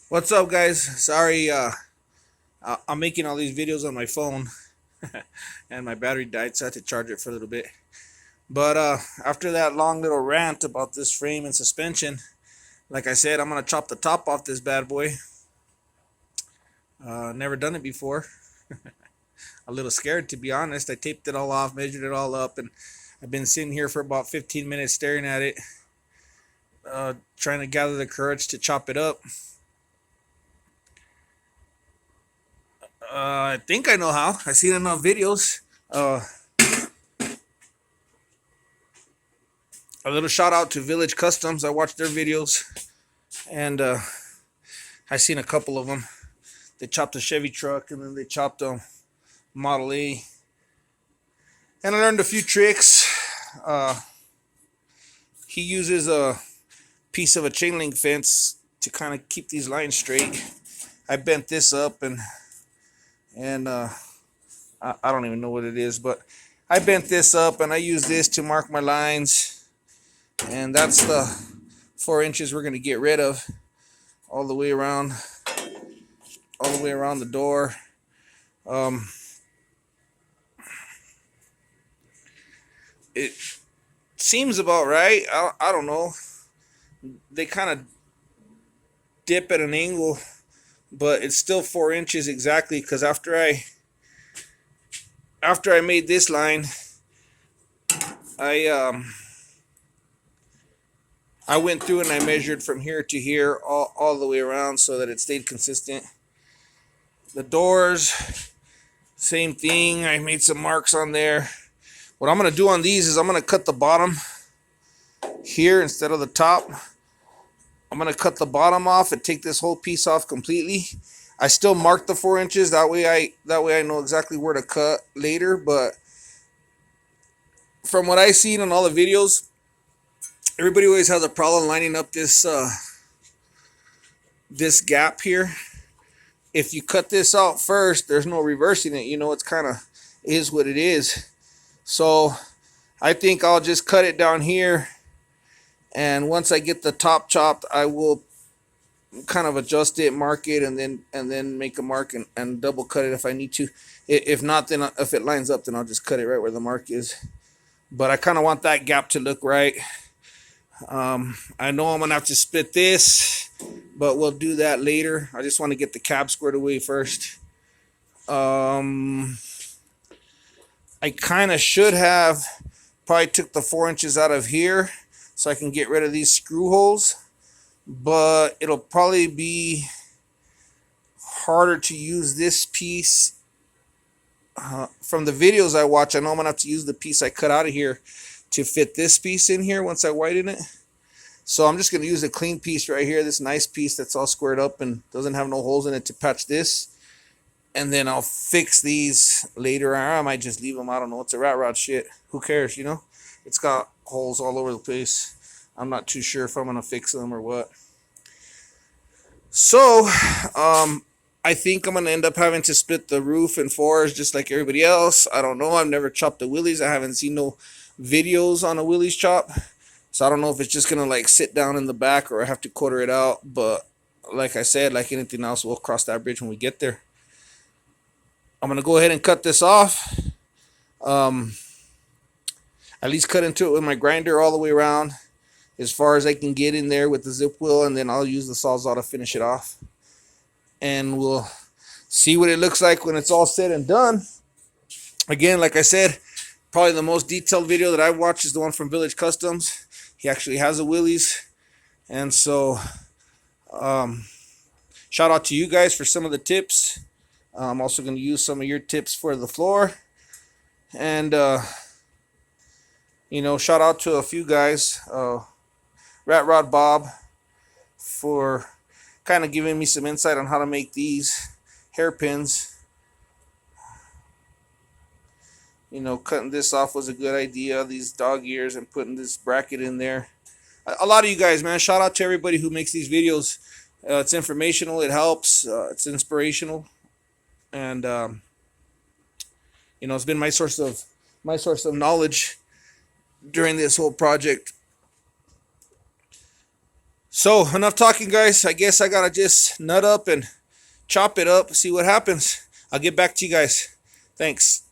What's up, guys? Sorry, I'm making all these videos on my phone, and my battery died, so I had to charge it for a little bit. But after that long little rant about this frame and suspension, like I said, I'm gonna chop the top off this bad boy. Never done it before. A little scared, to be honest. I taped it all off, measured it all up, and I've been sitting here for about 15 minutes staring at it, trying to gather the courage to chop it up. I think I know how. I've seen enough videos. A little shout out to Village Customs. I watched their videos, and I seen a couple of them. They chopped a Chevy truck, and then they chopped a Model A, and I learned a few tricks. He uses a piece of a chain link fence to kind of keep these lines straight. I bent this up, and I don't even know what it is, but I bent this up, and I use this to mark my lines. And that's the 4 inches we're going to get rid of all the way around the door. It seems about right. I don't know. They kind of dip at an angle, but it's still 4 inches exactly, because after I made this line, I went through and I measured from here to here all the way around so that it stayed consistent. The doors, same thing. I made some marks on there. What I'm going to do on these is I'm going to cut the bottom here instead of the top. I'm going to cut the bottom off and take this whole piece off completely. I still marked the 4 inches. That way I know exactly where to cut later. But from what I've seen on all the videos, everybody always has a problem lining up this gap here. If you cut this out first, there's no reversing it. You know, it's kind of is what it is. So I think I'll just cut it down here, and once I get the top chopped, I will kind of adjust it, mark it, and then make a mark and double cut it if I need to. If not, then if it lines up, then I'll just cut it right where the mark is. But I kind of want that gap to look right. I know I'm gonna have to split this, but we'll do that later. I just want to get the cab squared away first. I kind of should have probably took the 4 inches out of here so I can get rid of these screw holes, but it'll probably be harder to use this piece. From the videos I watch, I know I'm gonna have to use the piece I cut out of here to fit this piece in here once I whiten it. So I'm just going to use a clean piece right here, this nice piece that's all squared up and doesn't have no holes in it, to patch this. And then I'll fix these later. Or I might just leave them. I don't know. It's a rat rod shit. Who cares, you know? It's got holes all over the place. I'm not too sure if I'm going to fix them or what. So I think I'm going to end up having to split the roof in fours just like everybody else. I don't know. I've never chopped the Willys. I haven't seen no videos on a Willys chop, so I don't know if it's just gonna like sit down in the back or I have to quarter it out. But like I said, like anything else, we'll cross that bridge when we get there. I'm gonna go ahead and cut this off. At least cut into it with my grinder all the way around as far as I can get in there with the zip wheel, and then I'll use the Sawzall to finish it off, and we'll see what it looks like when it's all said and done. Again, like I said, probably the most detailed video that I've watched is the one from Village Customs. He actually has a Willys. And so, shout out to you guys for some of the tips. I'm also going to use some of your tips for the floor. And, you know, shout out to a few guys. Rat Rod Bob for kind of giving me some insight on how to make these hairpins. You know, cutting this off was a good idea, these dog ears, and putting this bracket in there. A lot of you guys, man, shout out to everybody who makes these videos. It's informational, it helps, it's inspirational, and you know, it's been my source of knowledge during this whole project. So enough talking, guys. I guess I gotta just nut up and chop it up, see what happens. I'll get back to you guys. Thanks.